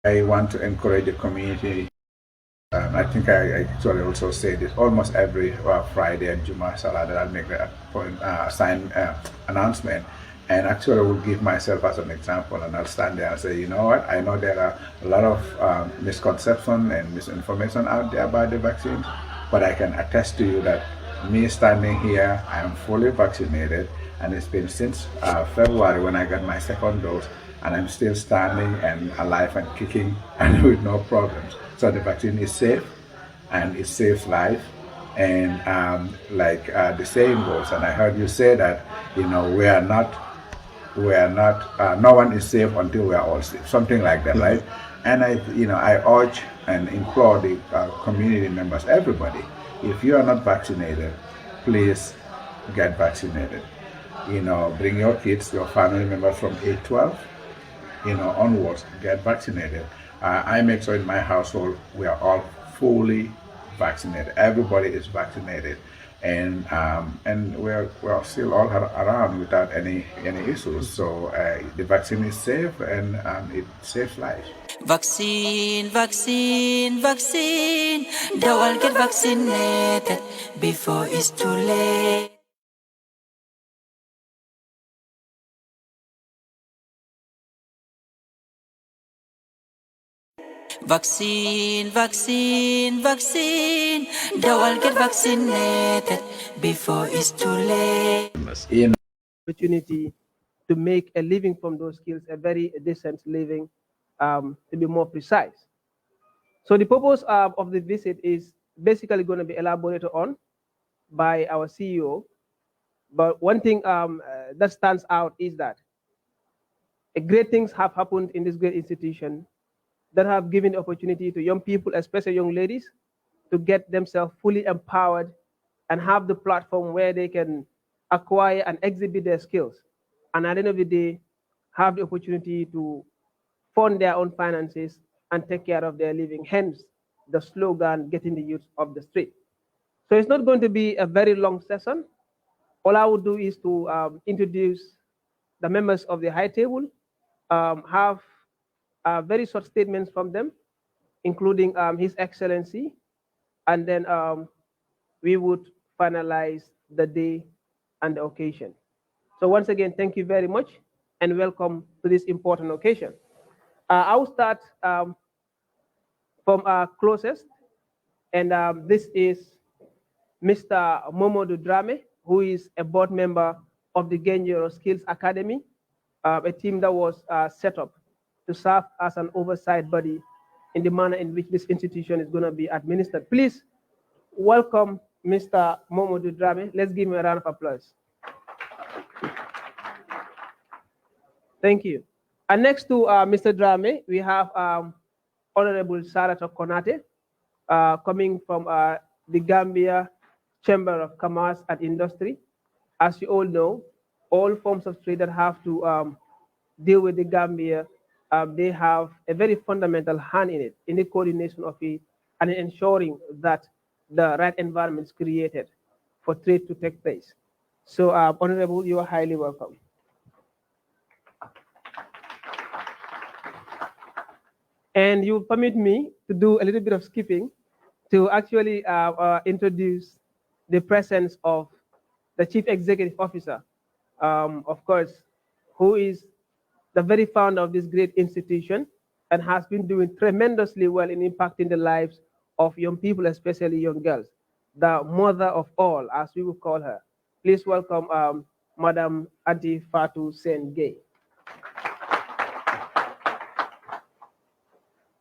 I want to encourage the community. I think I actually also say this almost every Friday and Juma Salah that I'll make a point, sign announcement. And actually, I will give myself as an example, and I'll stand there and say, you know what? I know there are a lot of misconception and misinformation out there about the vaccine, but I can attest to you that me standing here, I am fully vaccinated, and it's been since February when I got my second dose, and I'm still standing and alive and kicking and with no problems. So the vaccine is safe, and it saves life. And like the saying goes, and I heard you say that, no one is safe until we are all safe, something like that, right? And I urge and implore the community members, everybody, if you are not vaccinated, please get vaccinated. Bring your kids, your family members from age 12, onwards, get vaccinated. I make sure in my household we are all fully vaccinated. Everybody is vaccinated, and we're still all around without any issues. So the vaccine is safe, and it saves lives. Vaccine, vaccine, vaccine. The world get vaccinated before it's too late. Vaccine, vaccine, vaccine. The world get vaccinated before it's too late. In Opportunity to make a living from those skills, a very decent living, to be more precise. So the purpose of the visit is basically going to be elaborated on by our CEO. But one thing that stands out is that great things have happened in this great institution that have given the opportunity to young people, especially young ladies, to get themselves fully empowered and have the platform where they can acquire and exhibit their skills. And at the end of the day, have the opportunity to fund their own finances and take care of their living. Hence, the slogan, getting the youth off the street. So it's not going to be a very long session. All I would do is to introduce the members of the high table, have very short statements from them, including His Excellency, and then we would finalize the day and the occasion. So once again, thank you very much and welcome to this important occasion. I will start from our closest, and this is Mr. Momodu Drame, who is a board member of the Njorro Skills Academy, a team that was set up to serve as an oversight body in the manner in which this institution is going to be administered. Please welcome Mr. Momodu Drame. Let's give him a round of applause. Thank you. And next to Mr. Drame, we have Honorable Sarata Konate, coming from the Gambia Chamber of Commerce and Industry. As you all know, all forms of trade that have to deal with the Gambia, they have a very fundamental hand in it, in the coordination of it, and in ensuring that the right environment is created for trade to take place. So, Honorable, you are highly welcome. And you permit me to do a little bit of skipping to actually introduce the presence of the Chief Executive Officer, of course, who is the very founder of this great institution and has been doing tremendously well in impacting the lives of young people, especially young girls, the mother of all, as we would call her. Please welcome Madam Auntie Fatou Sen Gaye.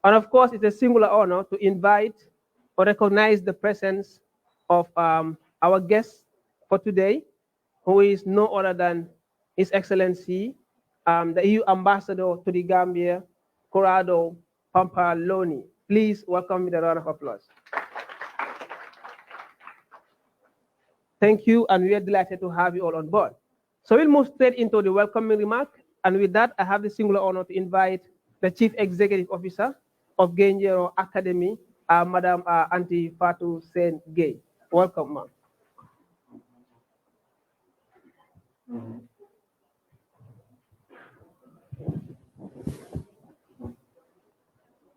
And of course, it's a singular honor to invite or recognize the presence of our guest for today, who is no other than His Excellency, the EU Ambassador to the Gambia, Corrado Pampaloni. Please welcome with a round of applause. Thank you, and we are delighted to have you all on board. So we'll move straight into the welcoming remark, and with that, I have the singular honor to invite the Chief Executive Officer of Njorro Academy, Madam Auntie Fatou Sen Gaye. Welcome, ma'am.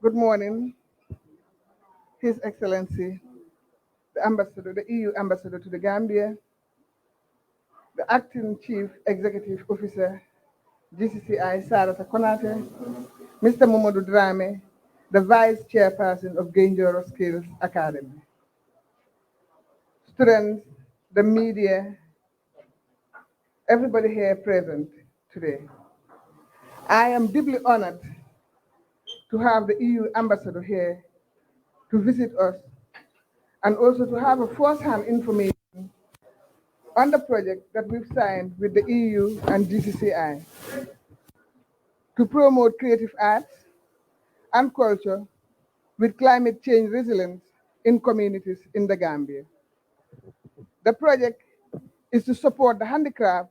Good morning, His Excellency, the Ambassador, the EU Ambassador to the Gambia, the Acting Chief Executive Officer, GCCI Sarata Konate, Mr. Momodu Drame, the Vice Chairperson of Gaye Njorro Skills Academy, students, the media, everybody here present today. I am deeply honored to have the EU Ambassador here to visit us and also to have a first-hand information on the project that we've signed with the EU and GCCI to promote creative arts and culture with climate change resilience in communities in the Gambia. The project is to support the handicraft,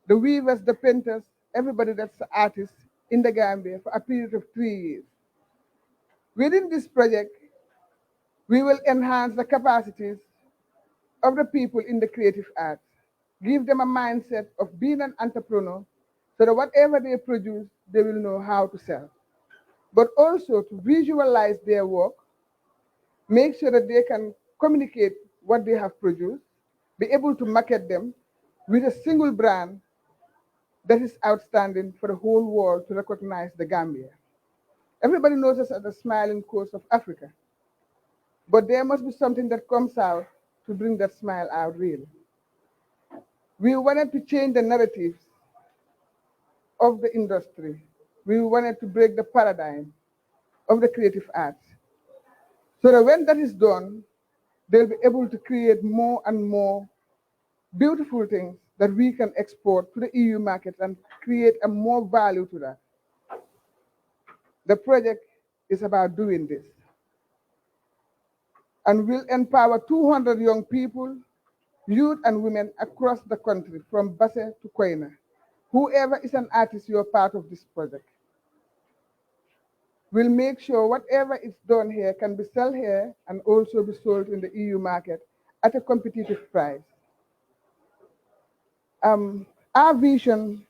the weavers, the painters, everybody that's an artist in the Gambia for a period of 3 years. Within this project, we will enhance the capacities of the people in the creative arts, give them a mindset of being an entrepreneur so that whatever they produce, they will know how to sell. But also to visualize their work, make sure that they can communicate what they have produced, be able to market them with a single brand that is outstanding for the whole world to recognize the Gambia. Everybody knows us as the smiling coast of Africa, but there must be something that comes out to bring that smile out really. We wanted to change the narratives of the industry. We wanted to break the paradigm of the creative arts so that when that is done, they'll be able to create more and more beautiful things that we can export to the EU market and create a more value to that. The project is about doing this. And will empower 200 young people, youth and women across the country from Basse to Koina. Whoever is an artist, you're part of this project. We'll make sure whatever is done here can be sold here and also be sold in the EU market at a competitive price. Our vision,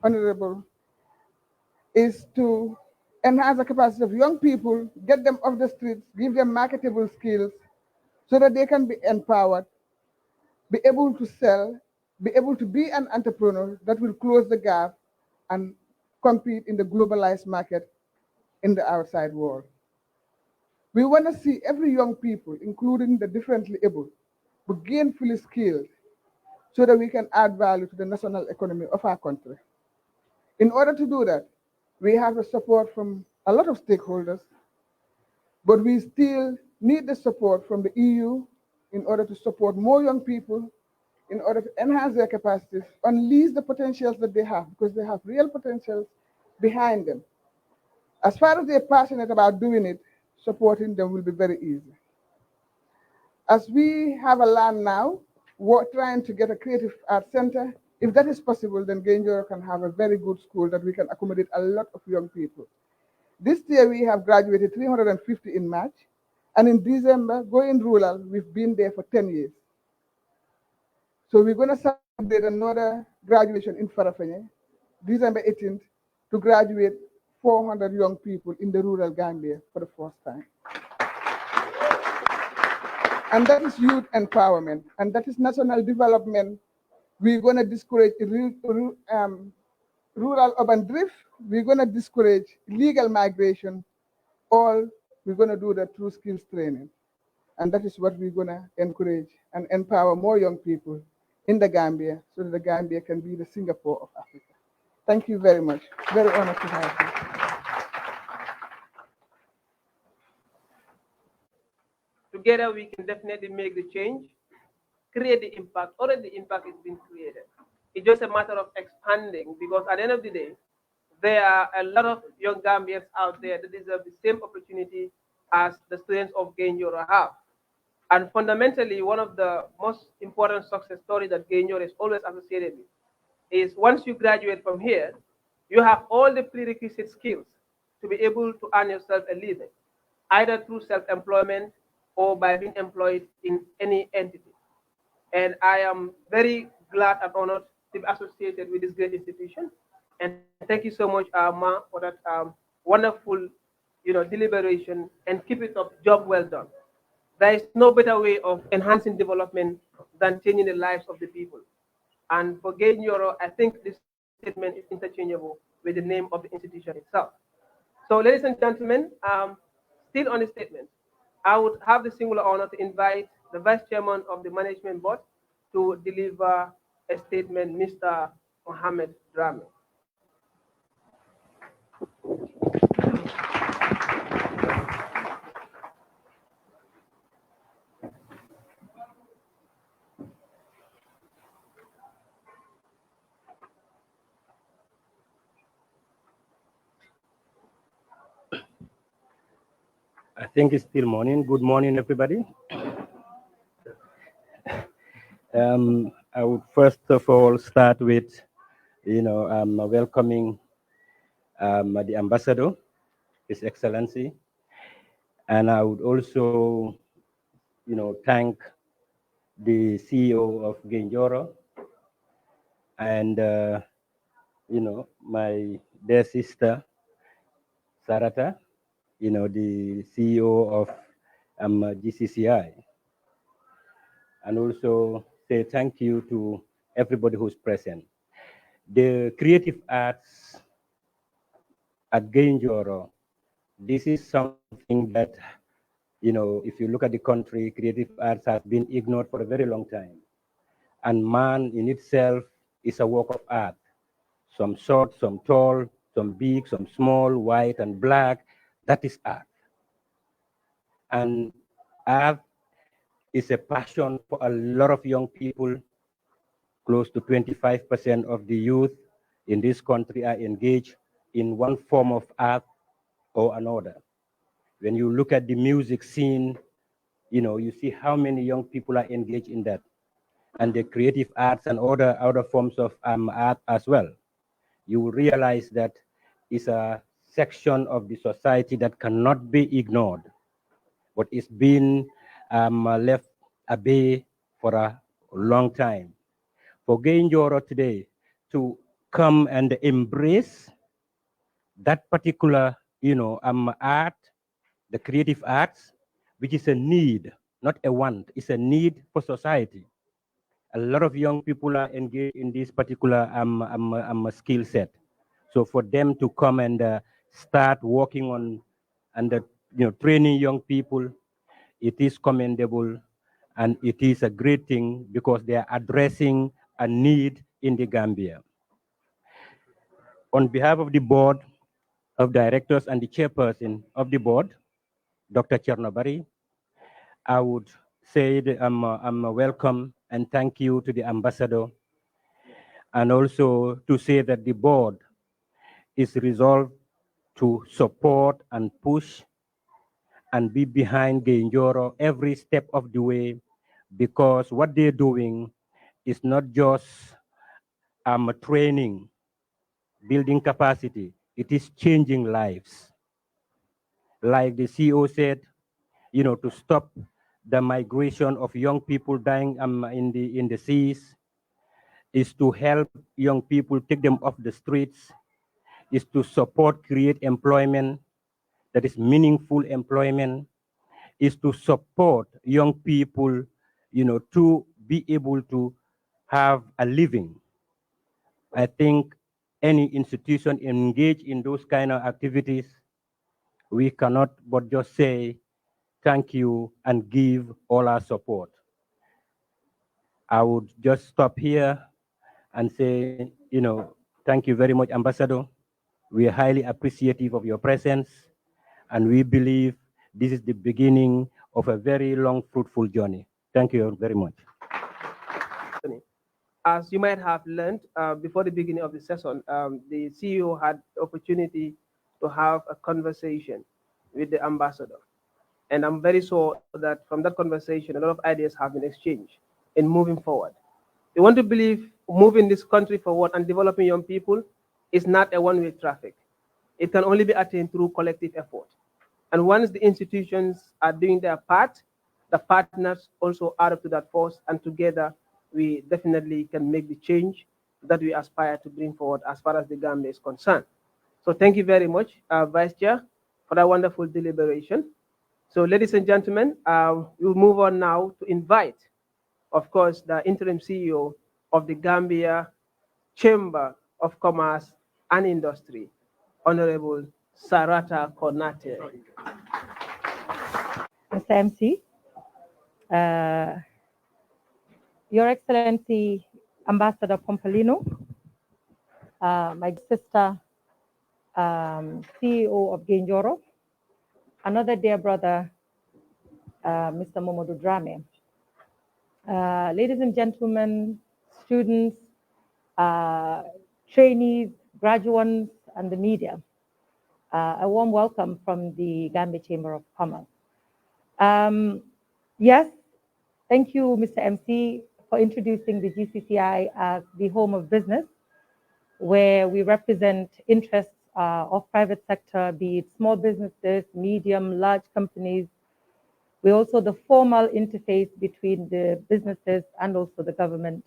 Honorable, is to enhance the capacity of young people, get them off the streets, give them marketable skills so that they can be empowered, be able to sell, be able to be an entrepreneur that will close the gap and compete in the globalized market in the outside world. We want to see every young people, including the differently able, be gainfully skilled so that we can add value to the national economy of our country. In order to do that, we have the support from a lot of stakeholders, but we still need the support from the EU in order to support more young people, in order to enhance their capacities, unleash the potentials that they have, because they have real potentials behind them. As far as they're passionate about doing it, supporting them will be very easy. As we have a land now, we're trying to get a creative arts center. If that is possible, then Gaye Njorro can have a very good school that we can accommodate a lot of young people. This year we have graduated 350 in March, and in December, going rural, we've been there for 10 years. So we're going to celebrate another graduation in Farafenni, December 18th, to graduate 400 young people in the rural Gambia for the first time. And that is youth empowerment, and that is national development. We're going to discourage rural urban drift. We're going to discourage illegal migration. All we're going to do that through skills training. And that is what we're going to encourage and empower more young people in the Gambia so that the Gambia can be the Singapore of Africa. Thank you very much. Very honored to have you. Together, we can definitely make the change, create the impact. Already, the impact is being created. It's just a matter of expanding because at the end of the day, there are a lot of young Gambians out there that deserve the same opportunity as the students of Gaye Njorro have. And fundamentally, one of the most important success stories that Gaye Njorro is always associated with is once you graduate from here, you have all the prerequisite skills to be able to earn yourself a living, either through self-employment or by being employed in any entity. And I am very glad and honored to be associated with this great institution. And thank you so much, Ma, for that wonderful deliberation, and keep it up. Job well done. There is no better way of enhancing development than changing the lives of the people. And for Gaye Njorro, I think this statement is interchangeable with the name of the institution itself. So, ladies and gentlemen, still on the statement, I would have the singular honor to invite the Vice Chairman of the Management Board to deliver a statement, Mr. Mohammed Drame. I think it's still morning. Good morning, everybody. I would first of all start with, welcoming the ambassador, His Excellency, and I would also, thank the CEO of Njorro and, my dear sister, Sarata, the CEO of GCCI, and also say thank you to everybody who's present. The creative arts at Njorro, this is something that, if you look at the country, creative arts has been ignored for a very long time. And man in itself is a work of art. Some short, some tall, some big, some small, white and black. That is art. And art is a passion for a lot of young people. Close to 25% of the youth in this country are engaged in one form of art or another. When you look at the music scene, you see how many young people are engaged in that. And the creative arts and other forms of art as well. You will realize that it's a section of the society that cannot be ignored, but it's been left at bay for a long time. For Gaye Njorro today to come and embrace that particular, art, the creative arts, which is a need, not a want, it's a need for society. A lot of young people are engaged in this particular skill set. So for them to come and start working on and training young people, it is commendable and it is a great thing because they are addressing a need in the Gambia. On behalf of the board of directors and the chairperson of the board, Dr. Chernobari, I would say that I'm welcome and thank you to the ambassador, and also to say that the board is resolved to support and push and be behind Gaye Njorro every step of the way, because what they're doing is not just training, building capacity, it is changing lives. Like the CEO said, to stop the migration of young people dying in the seas, is to help young people, take them off the streets, is to support, create employment that is meaningful employment, is to support young people, to be able to have a living. I think any institution engaged in those kind of activities, we cannot but just say thank you and give all our support. I would just stop here and say, thank you very much, Ambassador. We are highly appreciative of your presence, and we believe this is the beginning of a very long, fruitful journey. Thank you very much. As you might have learned before the beginning of the session, the CEO had the opportunity to have a conversation with the ambassador. And I'm very sure that from that conversation, a lot of ideas have been exchanged in moving forward. We want to believe moving this country forward and developing young people is not a one-way traffic. It can only be attained through collective effort. And once the institutions are doing their part, the partners also add up to that force, and together we definitely can make the change that we aspire to bring forward as far as the Gambia is concerned. So thank you very much, Vice Chair. for that wonderful deliberation. So, ladies and gentlemen, we'll move on now to invite, of course, the interim CEO of the Gambia Chamber of Commerce and Industry, Honorable Sarata Konate. Mr. MC, uh, Your Excellency Ambassador Pompalino, my sister, CEO of Gaye Njorro, another dear brother, Mr. Momodu Drame. Ladies and gentlemen, students, trainees, graduates, and the media, a warm welcome from the Gambia Chamber of Commerce. Yes, thank you, Mr. MC, for introducing the GCCI as the home of business, where we represent interests of private sector, be it small businesses, medium, large companies. We're also the formal interface between the businesses and also the government.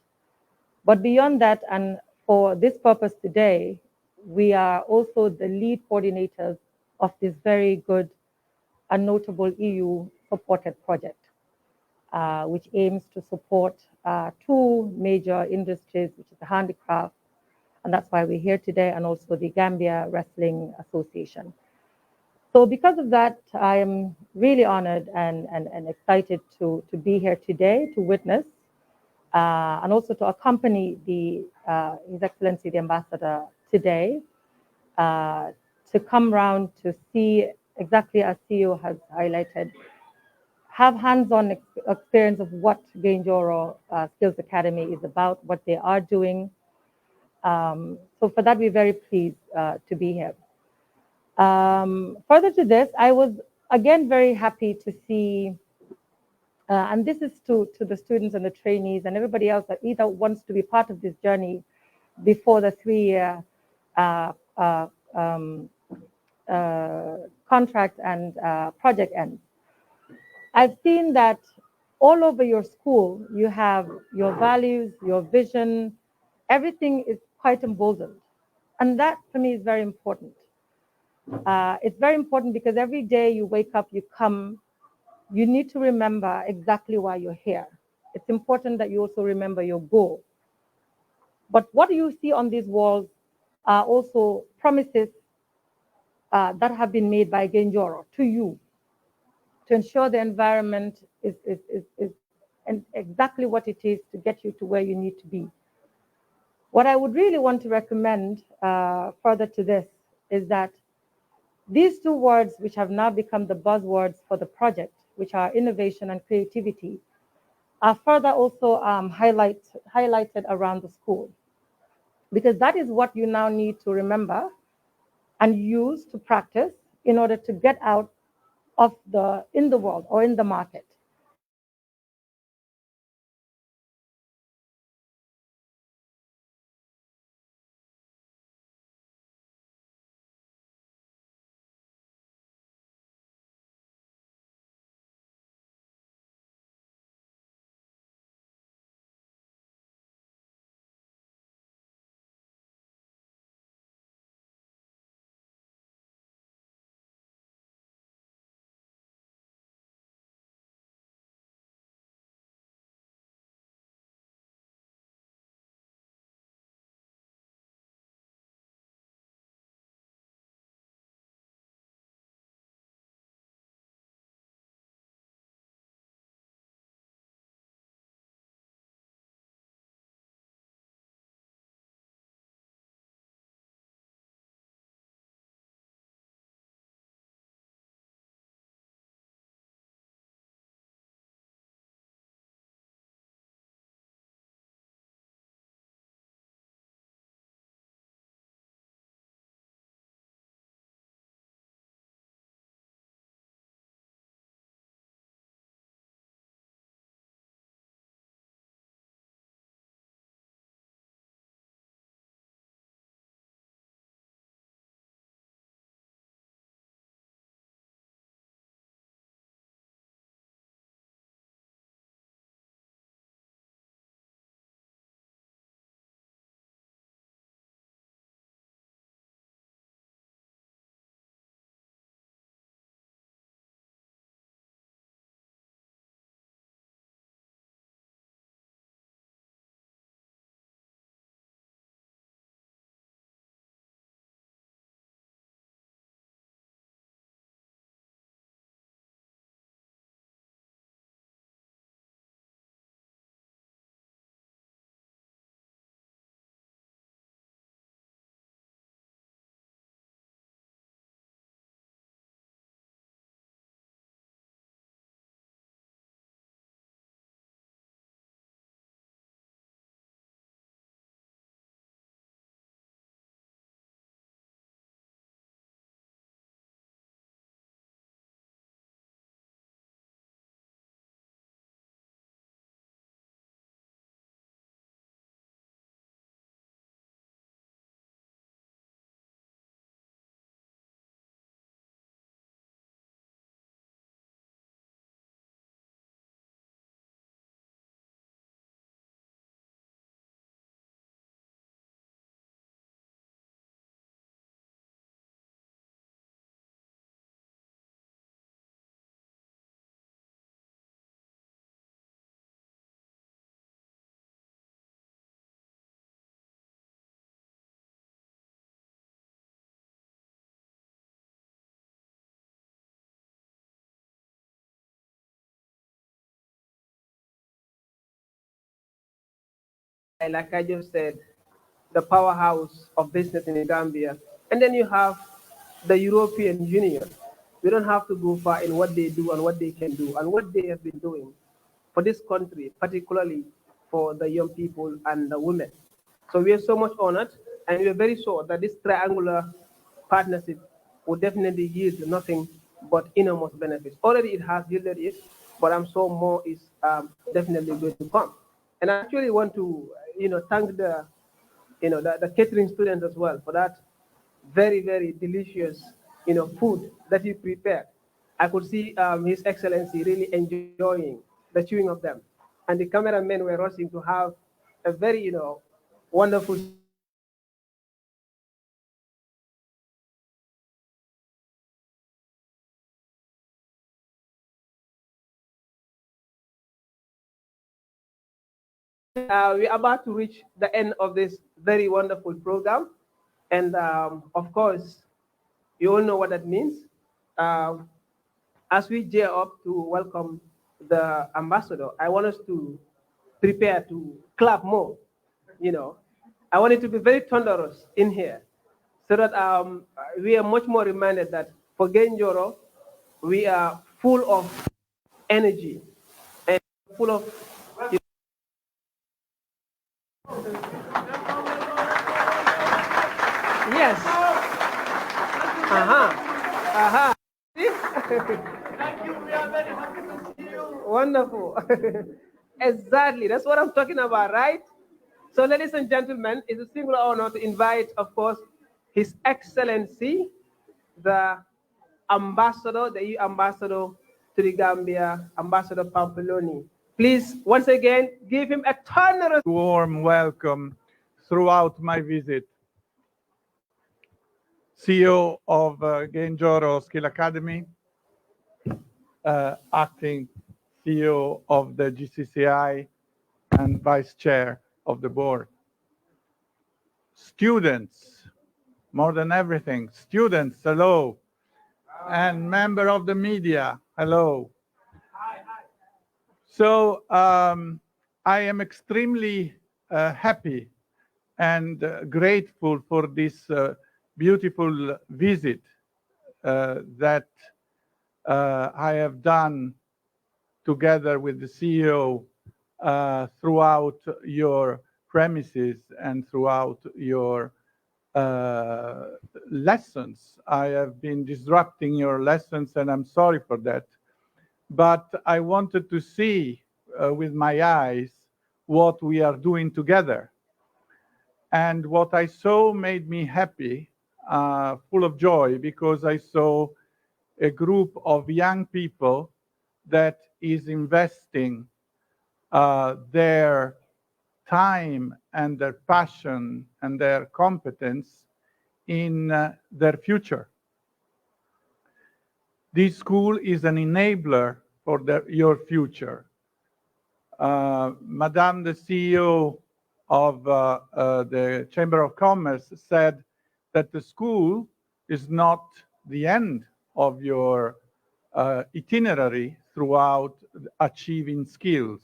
But beyond that, and for this purpose today, we are also the lead coordinators of this very good and notable EU-supported project, which aims to support two major industries, which is the handicraft, and that's why we're here today, and also the Gambia Wrestling Association. So because of that, I am really honored and excited to be here today to witness and also to accompany His Excellency the Ambassador today to come round to see exactly as CEO has highlighted, have hands-on experience of what Gaye Njorro Skills Academy is about, what they are doing. So for that, we're very pleased to be here. Further to this, I was again very happy to see, and this is to the students and the trainees and everybody else that either wants to be part of this journey before the 3-year contract and project ends. I've seen that all over your school, you have your values, your vision, everything is quite emboldened. And that for me is very important. It's very important because every day you wake up, you come, you need to remember exactly why you're here. It's important that you also remember your goal. But what you see on these walls are also promises that have been made by Gaye Njorro to you to ensure the environment is and exactly what it is to get you to where you need to be. What I would really want to recommend further to this is that these two words, which have now become the buzzwords for the project, which are innovation and creativity, are further also highlighted around the school. Because that is what you now need to remember and use to practice in order to get out of in the world or in the market. like I just said, the powerhouse of business in the Gambia. And then you have the European Union. We don't have to go far in what they do and what they can do and what they have been doing for this country, particularly for the young people and the women. So we are so much honored, and we are very sure that this triangular partnership will definitely yield nothing but enormous benefits. Already it has yielded it, but I'm sure more is definitely going to come. And I actually want to, thank the catering students as well for that very, very delicious, food that he prepared. I could see His Excellency really enjoying the chewing of them. And the cameramen were rushing to have a very, wonderful we're about to reach the end of this very wonderful program. And of course, you all know what that means. Um, as we gear up to welcome the ambassador, I want us to prepare to clap more. You know, I want it to be very thunderous in here so that we are much more reminded that for Gaye Njorro, we are full of energy and full of. Yes. Uh-huh. Uh-huh. Thank you. We are very happy to see you. Wonderful. Exactly. That's what I'm talking about, right? So, ladies and gentlemen, it's a singular honor to invite, of course, His Excellency, the ambassador, the EU ambassador to the Gambia, Ambassador Pampeloni. Please, once again, give him a thunderous warm welcome throughout my visit. CEO of Gaye Njorro Skill Academy, acting CEO of the GCCI, and Vice Chair of the board. Students, more than everything, students, hello. And member of the media, hello. So I am extremely happy and grateful for this beautiful visit that I have done together with the CEO throughout your premises and throughout your lessons. I have been disrupting your lessons, and I'm sorry for that. But I wanted to see with my eyes what we are doing together. And what I saw made me happy, full of joy, because I saw a group of young people that is investing their time and their passion and their competence in their future. This school is an enabler for your future. Madame the CEO of the Chamber of Commerce said that the school is not the end of your itinerary throughout achieving skills.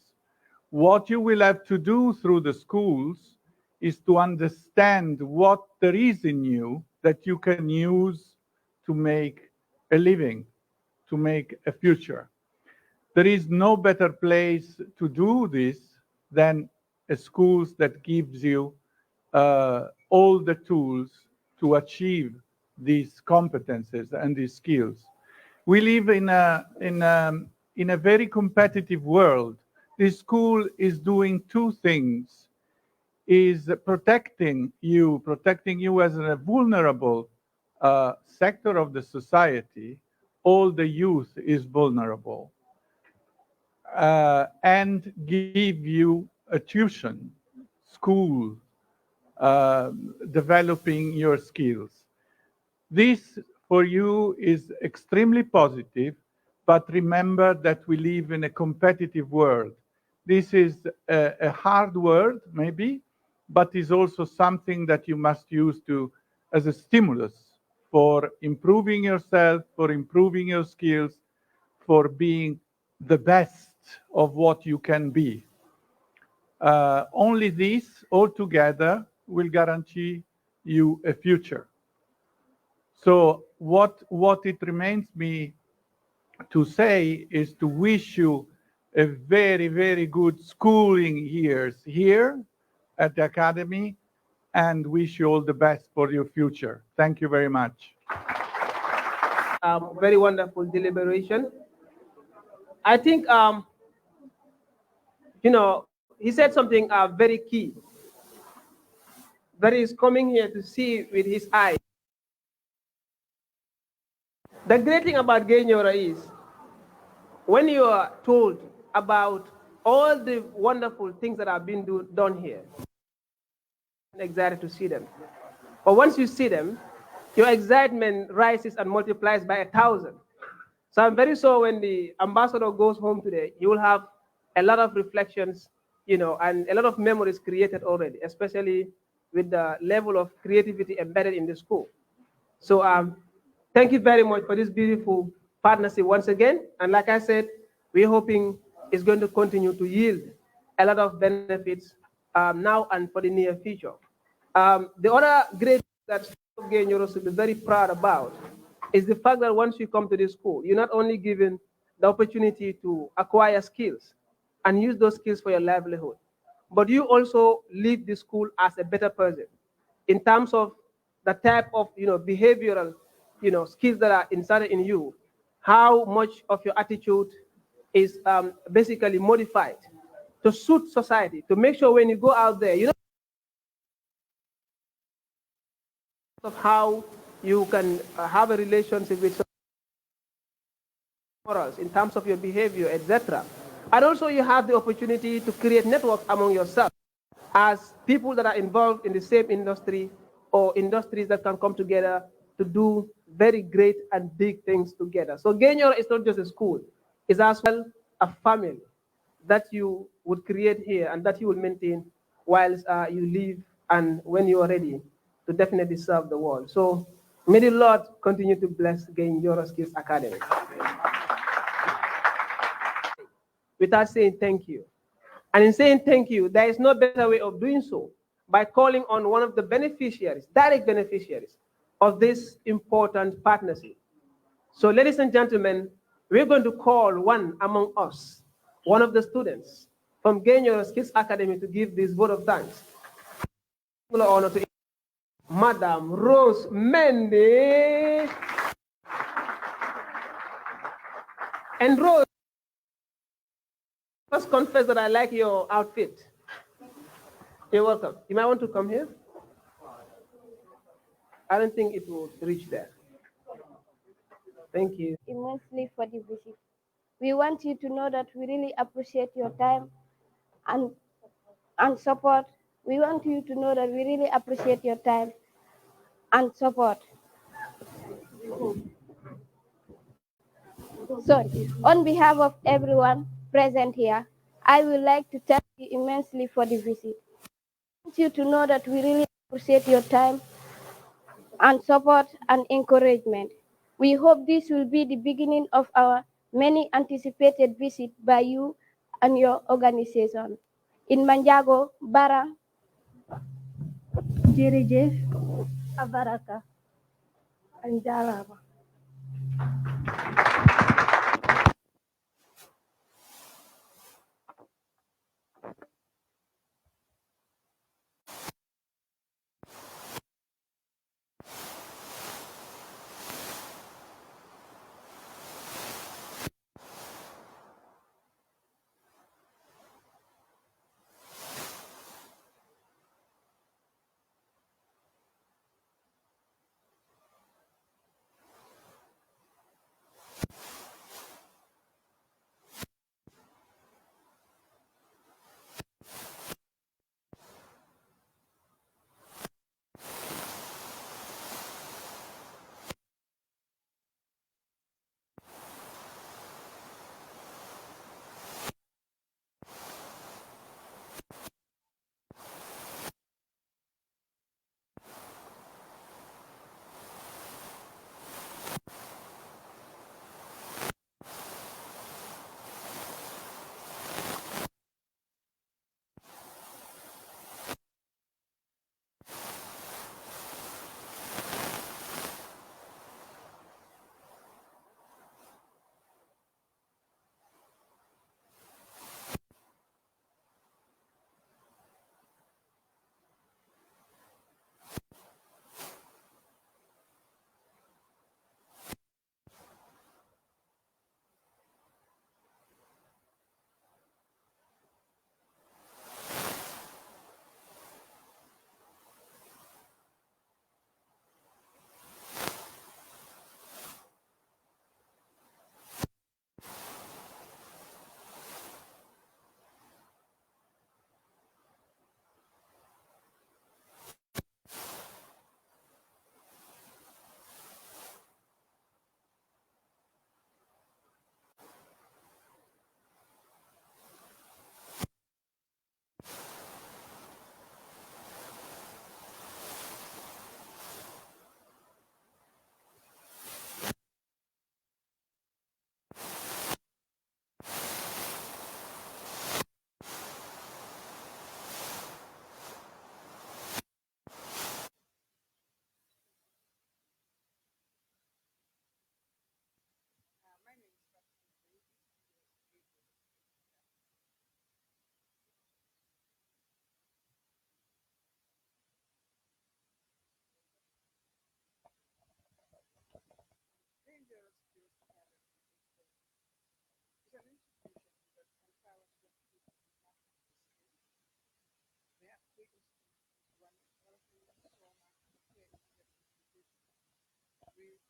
What you will have to do through the schools is to understand what there is in you that you can use to make a living, to make a future. There is no better place to do this than a school that gives you all the tools to achieve these competences and these skills. We live in a very competitive world. This school is doing two things: is protecting you as a vulnerable sector of the society. All the youth is vulnerable. And give you a tuition, school, developing your skills. This for you is extremely positive, but remember that we live in a competitive world. This is a hard word, maybe, but is also something that you must use as a stimulus for improving yourself, for improving your skills, for being the best of what you can be. Only this all together will guarantee you a future. So what it remains me to say is to wish you a very, very good schooling years here at the Academy and wish you all the best for your future. Thank you very much. Very wonderful deliberation. I think, he said something very key. That is coming here to see with his eyes. The great thing about Gaye Njorro is when you are told about all the wonderful things that have been done here, excited to see them. But once you see them, your excitement rises and multiplies by 1,000. So I'm very sure when the ambassador goes home today, he will have a lot of reflections, and a lot of memories created already, especially with the level of creativity embedded in the school. So thank you very much for this beautiful partnership once again. And like I said, we're hoping it's going to continue to yield a lot of benefits now and for the near future. The other great thing that Gaye Njorro should be very proud about is the fact that once you come to this school, you're not only given the opportunity to acquire skills and use those skills for your livelihood, but you also leave the school as a better person in terms of the type of behavioral skills that are inserted in you, how much of your attitude is basically modified to suit society, to make sure when you go out there, of how you can have a relationship with morals in terms of your behavior, etc. And also you have the opportunity to create networks among yourself as people that are involved in the same industry or industries that can come together to do very great and big things together. So Gaye Njorro is not just a school, it's as well a family that you would create here and that you will maintain whilst you live and when you are ready to definitely serve the world. So may the Lord continue to bless Gaye Njorro Skills Academy. Without saying thank you. And in saying thank you, there is no better way of doing so by calling on one of the beneficiaries, direct beneficiaries of this important partnership. So ladies and gentlemen, we're going to call one among us, one of the students from Gaye Njorro Skills Academy to give this vote of thanks. Honor to Madam Rose Mendy. And Rose, first confess that I like your outfit. You're welcome. You might want to come here. I don't think it will reach there. Thank you. Immensely for the visit. We want you to know that we really appreciate your time and support. We want you to know that we really appreciate your time and support. So, on behalf of everyone present here, I would like to thank you immensely for the visit. I want you to know that we really appreciate your time and support and encouragement. We hope this will be the beginning of our many anticipated visits by you and your organization. In Manjago, Bara, Jerejef, Abaraka, and Jaraba.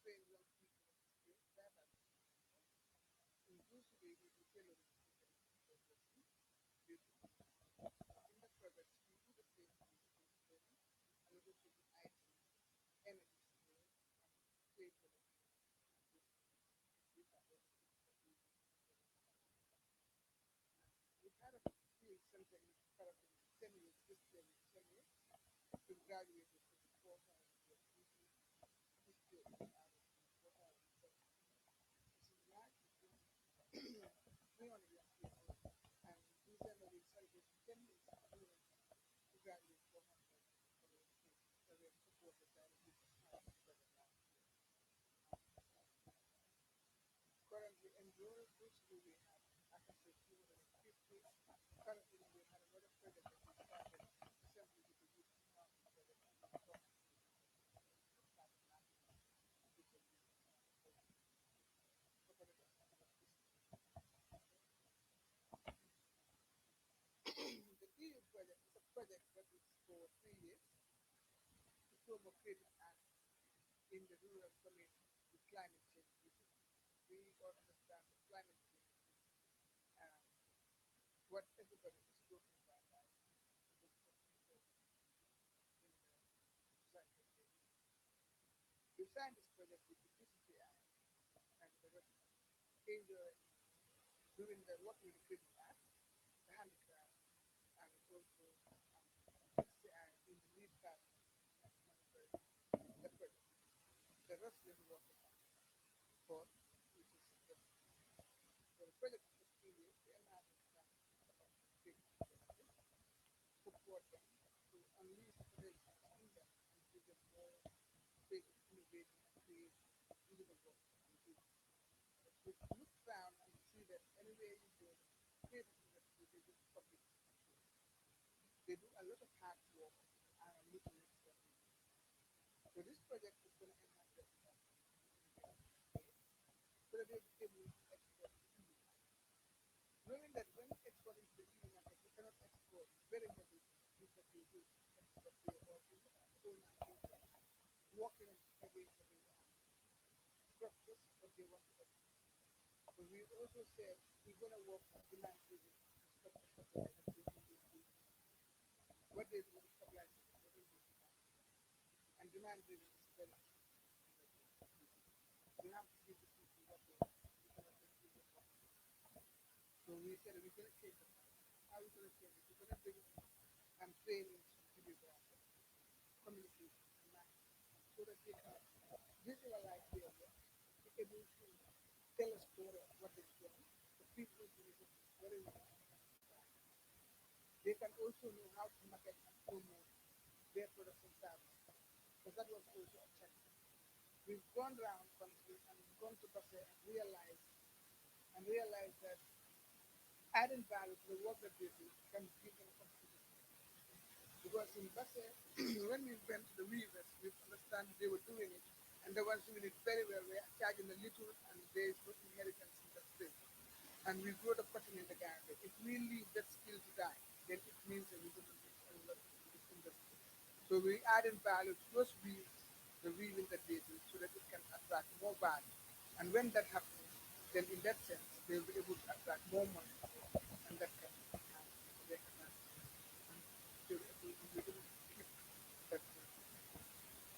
train young people in the space that are inclusively we do tailor in the project we do the same training and also the IT, energy skills, and trade we had a field center in Paraguay 10 years, this year is 10 years. We graduated with 4,000 people. This year is 4,000. This is large, 300 young people. And December we celebrate 10 years to graduate 400 so we have supported that with currently in Njorro school we have, I can say 250. Currently we have another project that we started simply with the youth empowerment project. The EU project is a project that is for 3 years to promote creative art in the rural community with climate change. We all understand that climate change is what everybody is talking about now. We signed this project with the GCCI and the rest doing the work with the creative art, the handicraft, and also GCCI in the lead part of the project. The rest is working on sport, which is the project is 3 years, the enhancement plan support them to unleash potential in them and give them more space of innovating and create usable work and do. We look around and see that anywhere you go, creative industry, they do public. They do a lot of hard work and a little extra. So this project is going to enhance that so that they will be able to export to the EU. Knowing that when exporting to the EU market, you cannot export very heavy things that you do export to your own working against the structures of the one. But we also said we're going to work on demand driven structures what they do is supply and demand driven is very we have to give the people what they want. So we said we're going to change it. How are we going to change it? We're going to bring training to the communication and language so that they can visualize their work, be able to tell a story of what they're doing. The people who do it very well. They can also know how to market and promote their products and services. Because that was also a challenge. We've gone around country and gone to Basse and realized that adding value to the work that they do can give them competition. Because in Basse, when we went to the weavers, we understand they were doing it, and the ones doing it very well were charging a little, and there is no inheritance in that space. And we grow the cotton in the garden. If we leave that skill to die, then it means that we're going to lose a lot of this industry. So we add in value to those weaves, the weaving that they do, so that it can attract more value. And when that happens, then in that sense, they'll be able to attract more money, and that can recognize.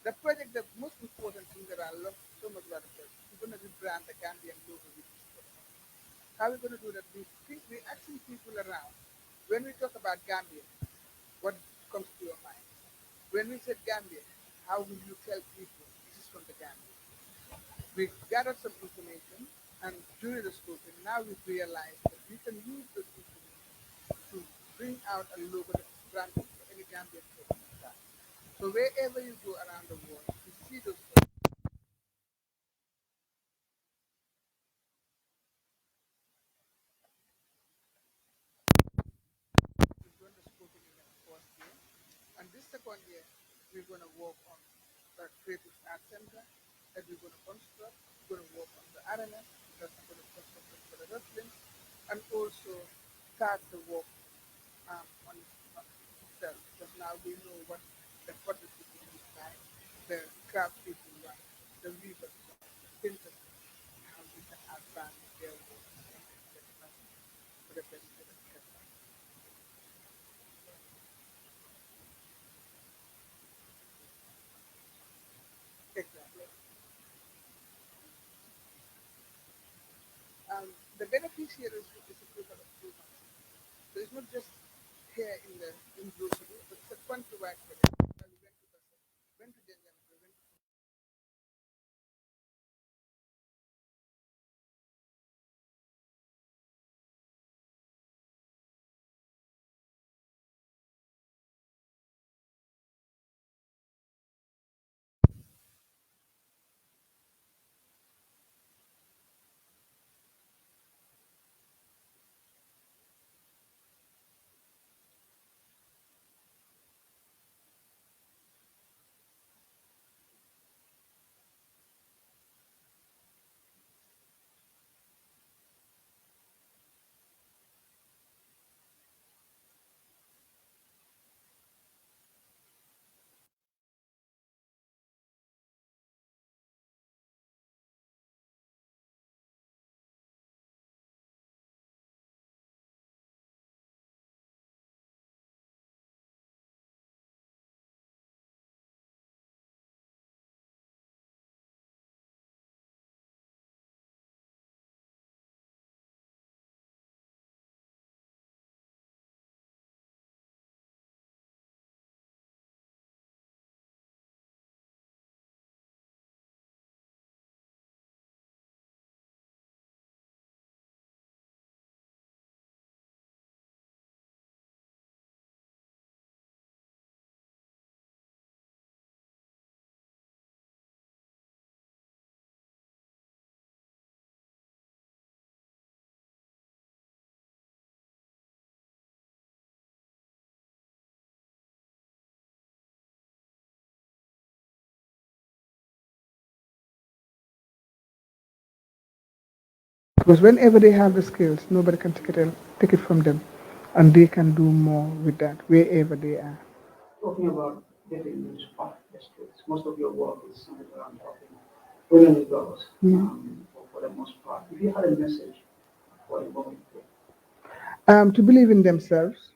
The project, the most important thing that I love so much about the project, we're going to rebrand the Gambian logo with this project. How are we going to do that? We're asking people around. When we talk about Gambia, what comes to your mind? When we said Gambia, how will you tell people this is from the Gambia? We gathered some information, and during the scoping, now we've realized that we can use this information to bring out a logo that is branded for any Gambian person. So wherever you go around the world, you see those. We're going to scoping in the first year, and this second year, we're going to work on the Creative Arts Center that we're going to construct. We're going to work on the arena that's going to construct for the wrestling, and also start the work on itself. Because now we know what the people look like, the craft people want, the the weavers, the thinkers, how we can advance their work for the benefit of everyone. Exactly. The beneficiaries is a group of people. So it's not just here in Jerusalem, but it's a countrywide project. We went to Basel, went to Denver, we went to because whenever they have the skills, nobody can take it from them, and they can do more with that wherever they are. Talking about getting into the skills, most of your work is centered around helping women and girls for the most part. If you had a message for the women, To believe in themselves,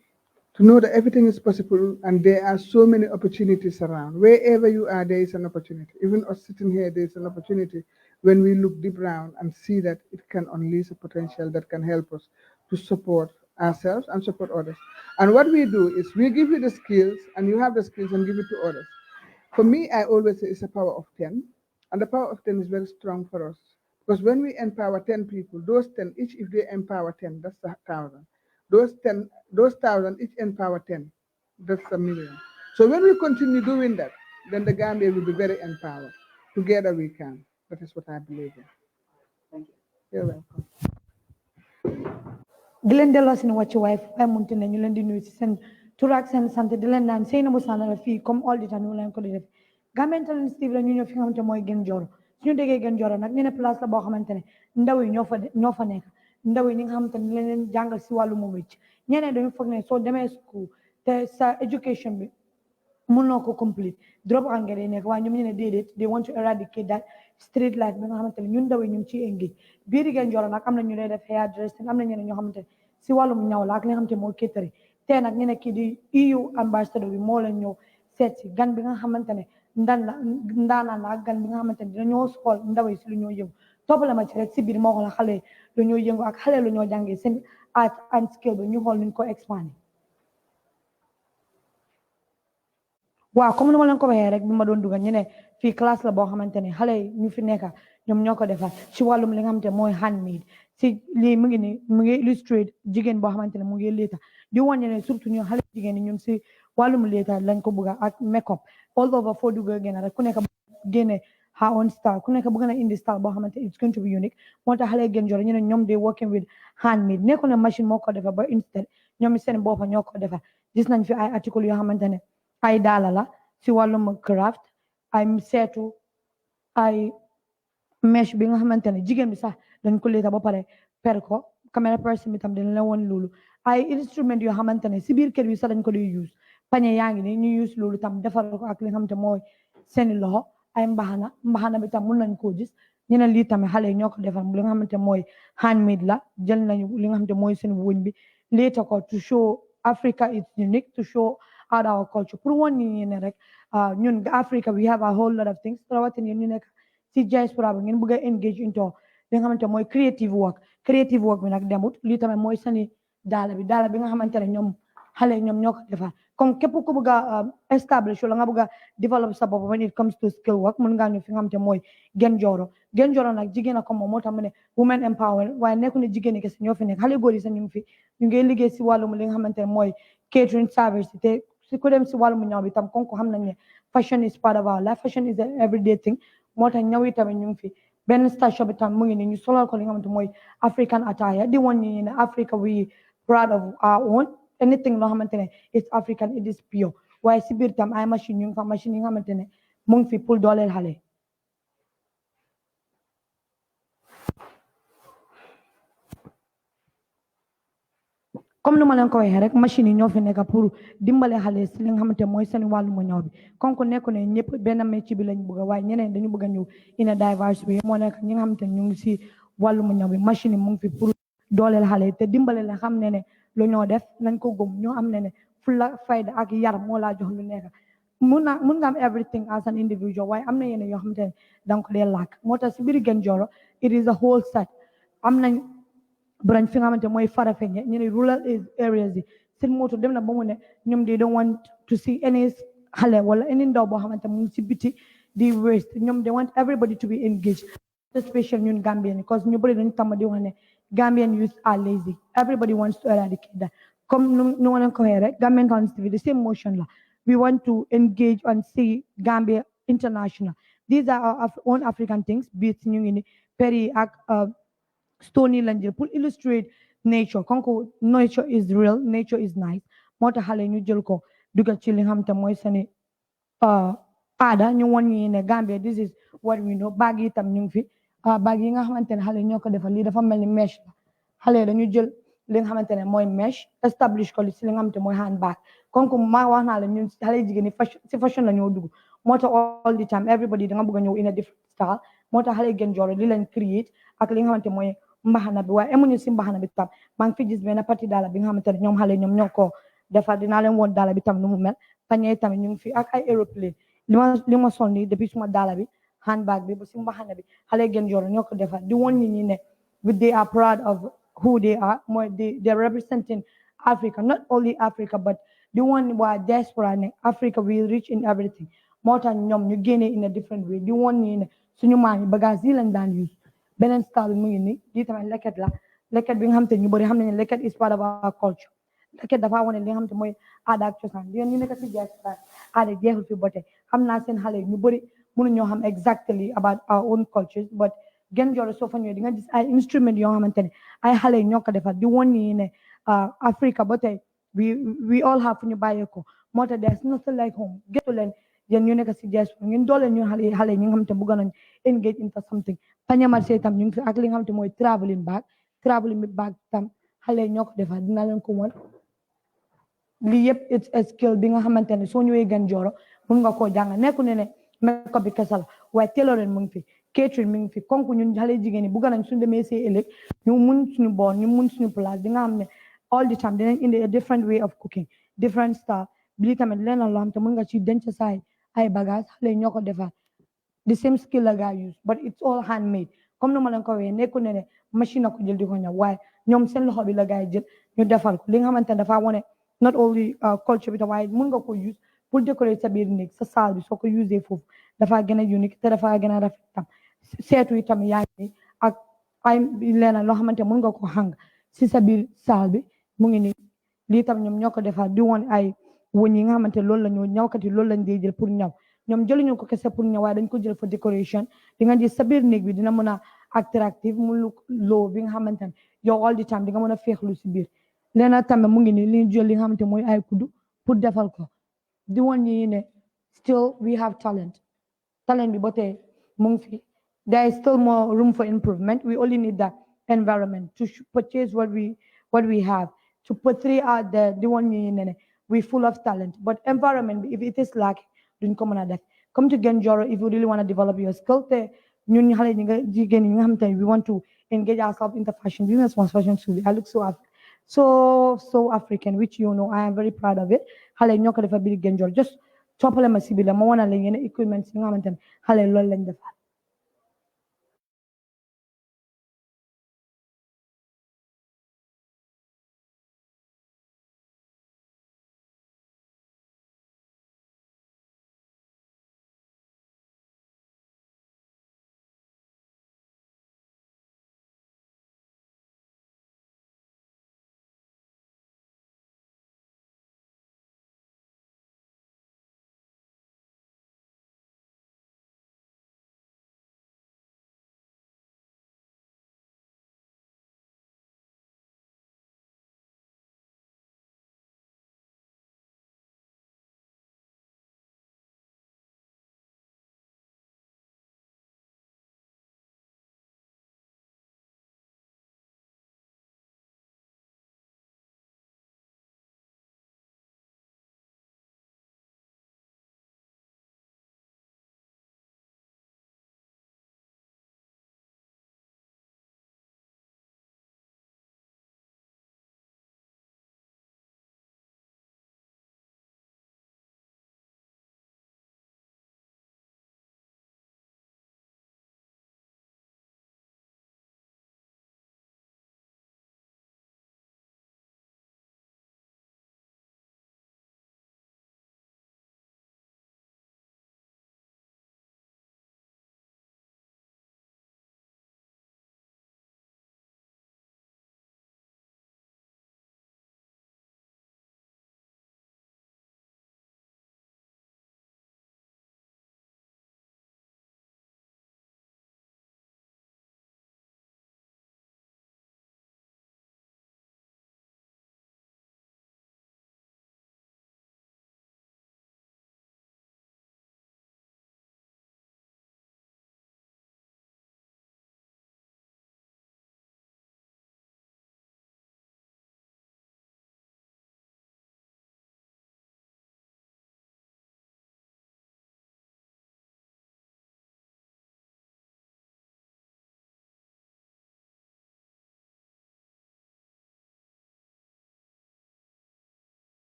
to know that everything is possible and there are so many opportunities around. Wherever you are, there is an opportunity. Even us sitting here, there is an opportunity when we look deep down and see that it can unleash a potential that can help us to support ourselves and support others. And what we do is we give you the skills and you have the skills and give it to others. For me, I always say it's a power of 10. And the power of 10 is very strong for us. Because when we empower 10 people, those 10, each if they empower 10, that's a thousand. Those thousand, each empower 10, that's a million. So when we continue doing that, then the Gambia will be very empowered. Together we can. That is what I believe in. thank you. You're welcome. di leen delloo seen wàccuwaay fu waay munti ne ñu leen di nuyu si seen tur ak seen sant di leen naan Sainabou Sandara fii comme all the time ñu leen ko di def Gambian Talents TV la ñu ñëw fi nga xamante mooy Gën Njoro suñu déggee Gën Njoro nag ñu ne place la boo xamante ne ndaw yi ñoo fa nekk ndaw yi ñi nga xamante ne leen jàngal si wàllu mu wécc ñeneen dañu foog ne soo demee school te sa education bi mënoo ko complete drop out nga day nekk waaye ñoom ñu ne déedéet they want to eradicate that street life bi nga xamante ne ñun ndaw yi ñu ngi ciy engage biir Gën Njoro nag am na ñu lay def hair dressing am na ñeneen ñoo xamante ne si wàllum ñaw la ak li nga xamante moo kétari tey nag ñu ne kii di EU ambassadeur bi moo leen ñëw seet si gan bi nga xamante ne ndaanaan la ak gan bi nga xamante ne dañoo xool ndaw yi si lu ñoo yëngu toppale ma ci rek si biir moo xool xale lu ñoo yëngu ak xale lu ñoo jàngee seen art and skill bi ñu xool nuñ ko expandé waaw comme ni ma leen ko waxee rek bi ma doon dugal ñu ne fii classe la boo xamante ne xale yi ñu fi nekka ñoom ñoo ko defar ci wàllum li nga xamante ne mooy handmade si lii mu ngi ni mu ngi illustrate jigéen boo xamante ne mu ngi léeta di wàññi ne surtout ñu xale jigéen ñi ñun si wàllum léeta lañ ko bëgg ak make up all over foo dugg génn rek ku nekk génne her own style ku nekk bëgg na indi style boo xamante it's going to be unique moo tax xale Gën Njoro ñu ne ñoom de working with handmade nekku ne machine moo ko defar ba instead ñoom seen boppa ñoo ko defar gis nañ fi ay article yoo xamante ne ay daala la si wàllum craft ay seetu ay mesh bi nga xamante ne jigéen bi sax dañ ko leeta ba pare per ko caméra person bi tam dañ la woon loolu ay instrument yoo xamante ne si biir kër bi sax dañ ko di use pañe yaa ngi ni ñu use loolu tam defar ko ak li nga xamante mooy seeni loxo ay mbaxana bi tam mun nañ koo gis ñu ne lii tamit xale yi ñoo ko defal li nga xamante mooy handmade la jël nañu li nga xamante mooy seen wëñ bi later ko to show Africa is unique, to show out our culture pour woon ñi ne rek ñun Africa we have a whole lot of things rawatina yéen ñu nekk si diaspora bi ngeen bëgg a engage into li nga xamante mooy creative work bi nag demut lii tamit mooy sani daala bi nga xamante ne ñoom xale ñoom ñoo ko defar comme képp ku bëgg a establish wala nga bëgg a develop sa bopp when it comes to skill work mën ngaa ñëw fi nga xamante mooy Njorro nag jigéen a ko moom moo tax mu ne women empowerment waaye nekku ne jigéen ñi kese ñoo fi nekk xale góor yi sax ñu ngi fi ñu ngi liggéey si wàllum li nga xamante ne mooy catering service te si ku dem si wàllum ñaw bi tam kon ko xam nañ ne fashion is part of our life fashion is an everyday thing moo tax ñaw yi tamit ñu ngi fi benn station bi tam mu ngi nii ñu solal ko li nga xamante mooy African attire di woon ñi ne Africa we proud of our own anything loo xamante ne it's African it is pure waaye si biir tam ay machine ñu ngi fa machine yi nga xamante ne mu ngi fi pour dooleel xale comme nu ma leen ko waxee rek machine yi ñoo fi nekk pour dimbale xale si li nga xamante mooy seen wàllum ñaw bi comme que nekku ne ñëpp benn métier bi lañ bëgg a waaye ñeneen dañu bëgg a ñëw in a diverse way moo nekk ñi nga xamante ne ñu ngi si wàllum ñaw bi machine yi mu ngi fi pour dooleel xale te dimbale la xam ne lu ñoo def nañ ko gëm ñoo am ne fulla fayda ak yar moo laa jox lu nekk mun nga am everything as an individual waaye am na yeneen yoo xamante ne danga ko dee làkk moo tax si biir Njorro it is a whole set am nañ branch fi nga xamante mooy Farafenni ñu ne rural areas yi seen moto dem na ba mu ne ñoom they don't want to see any xale wala any ndaw boo xamante mu ngi si biti di waste ñoom they want everybody to be engaged especially ñun Gambian because ñu bëri dañu tàmm di wax ne Gambian youth are lazy everybody wants to eradicate that comme nu ma leen ko waxee rek Gambian Talents TV the same motion la we want to engage and see Gambia international these are our own African things beats ñu ngi ni peri ak Stony lañ jël pour illustrate nature konko nature is real nature is nice moo tax xale ñu jël ko dugal ci li nga xam te mooy seeni aada ñu won ñi ne Gambia this is what we know bag yi tam ñu ngi fi bag yi nga xamante ne xale ñoo ko defal lii dafa mel ni mesh la xale dañu jël li nga xamante ne mooy mesh establish ko si li nga xamante mooy handbag konko maa wax naa la ñun xale jigéen ñi si fashion la ñoo dugg moo tax all the time everybody da nga bëgg a ñëw in a different style moo tax xale Njorro li leen create ak li nga xamante mooy mbaxana bi waaye emuñu si mbaxana bi tam maa ngi fi gis benn parti daala bi nga xamante ne ñoom xale ñoom ñoo ko defar dinaa leen woon daala bi tam nu mu mel pañe tamit ñu ngi fi ak ay aéroplane li ma sol nii depuis suma daala bi handbag bi ba si mbaxana bi xale Njorro ñoo ko defar di woon nit ñi ne they are proud of who they are mooy they're representing Africa not only Africa but di woon waa diaspora ne Africa we rich in everything moo tax ñoom ñu génnee in a different way di woon ñi ne suñu maam yi bagage yi lañ daan use beneen style bi mu ngi nii lii tamit leket la leket bi nga xam te ñu bëri xam nañu leket is part of our culture leket dafa wane li nga xam te mooy aada ak cosaan yéen ñu nekk si diaspora aada jeexul fi bote xam naa seen xale ñu bëri mënuñoo xam exactly about our own cultures but Njorro soo fa ñëwee di nga gis ay instrument yoo xamante ne ay xale ñoo ko defar di woon ñi ne Africa ba tey we all have fu ñu bàyyee ko moo tax there's nothing like home géttu leen yéen ñu nekk si diaspora ngeen doole ñu xale ñi nga xamante bëgg nañ engage into something pañamarse tam ñu ngi fi ak li nga xamante mooy traveling bag tam xale ñoo ko defar dina leen ko won lii yëpp it's a skill bi nga xamante ne soo ñëwee Njorro mun nga koo jàng nekku ne makeup bi kese la waaye tailoring mu ngi fi catering mi ngi fi konku ñun xale jigéen ñi bëgg nañ suñu demee see ëllëg ñu mun suñu boor ñu mun suñu place di nga xam ne all the time dinañ indi a different way of cooking different style bi tamit leneen loo xam te mun nga ci denc saay ay bagage xale ñoo ko defar the same skill la gaa use but it's all handmade comme nu ma leen ko waxee nekku ne machine ko jël di ko ñaw waaye ñoom seen loxo bi la gaa jël ñu defal ko li nga xamante ne dafa wane not only culture bi tam waaye mun nga ko use pour décorer sa biir néeg sa salle bi soo ko usee foofu dafa gën a unique te dafa gën a rafet tam seetu yi tam yaa ngi ak ay leneen loo xamante mun nga ko hang si sa biir salle bi mu ngi nii lii tam ñoom ñoo ko defar di woon ay wëñ yi nga xamante loolu la ñu ñawkat yi loolu lañ dee jël pour ñaw ñoom jëluñu ko kese pour ñaw waaye dañ ko jël for décoration di nga gis sa biir néeg bi dina mën a attractive mu loo bi nga xamante ne yow all the time di nga mën a féexlu si biir leena tamit mu ngi nii li ñu jël li nga xamante mooy ay kuddu pour defal ko di woon ñi ne still we have talent bi ba tey mu ngi fi there is still more room for improvement we only need that environment to purchase what we have to portray out there di woon ñi ne we full of talent but environment bi if it is lacking duñ ko mën a def come to Njorro if you really want to develop your skill te ñun xale ñi nga jigéen ñi nga xam te we want to engage ourselves in the fashion business once fashion school I look so African which you know I am very proud of it xale ñoo ko defa biir Njorro just toppale ma si bi la ma wana leen yeneen equipment yi nga xamante ne xale loolu lañ defar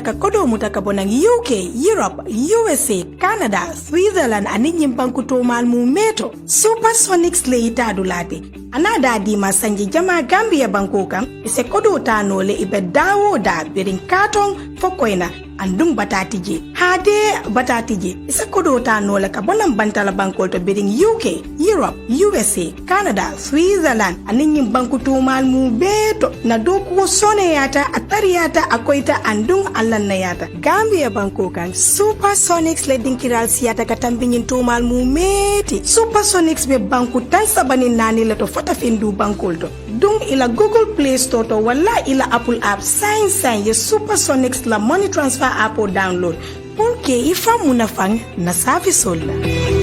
ka kodo mutaka bonang UK, Europe, USA, Canada, Switzerland ani nyimbanku to mal mu meto. Supersonics le itadulate. Anada di masanji jama Gambia banko kam ise kodo tano le ibe dawo da birin karton fokoina andung batatiji. Hade batatiji ise kodo tano le ka bonam bantala banko to birin UK, Europe, USA, Canada, Switzerland ani nyimbanku to mal mu beto na doku sone yata atari yata akoita andung alanna yata. Gambia banko kan Supersonics le dinkiral siyata katambinyin to mal mu meti. Supersonics be banku tan sabani nani le to fota findu bankolto dung ila Google Play Store to wala ila Apple app sign ye Supersonics la money transfer app o download pour que ifa munafang na service la.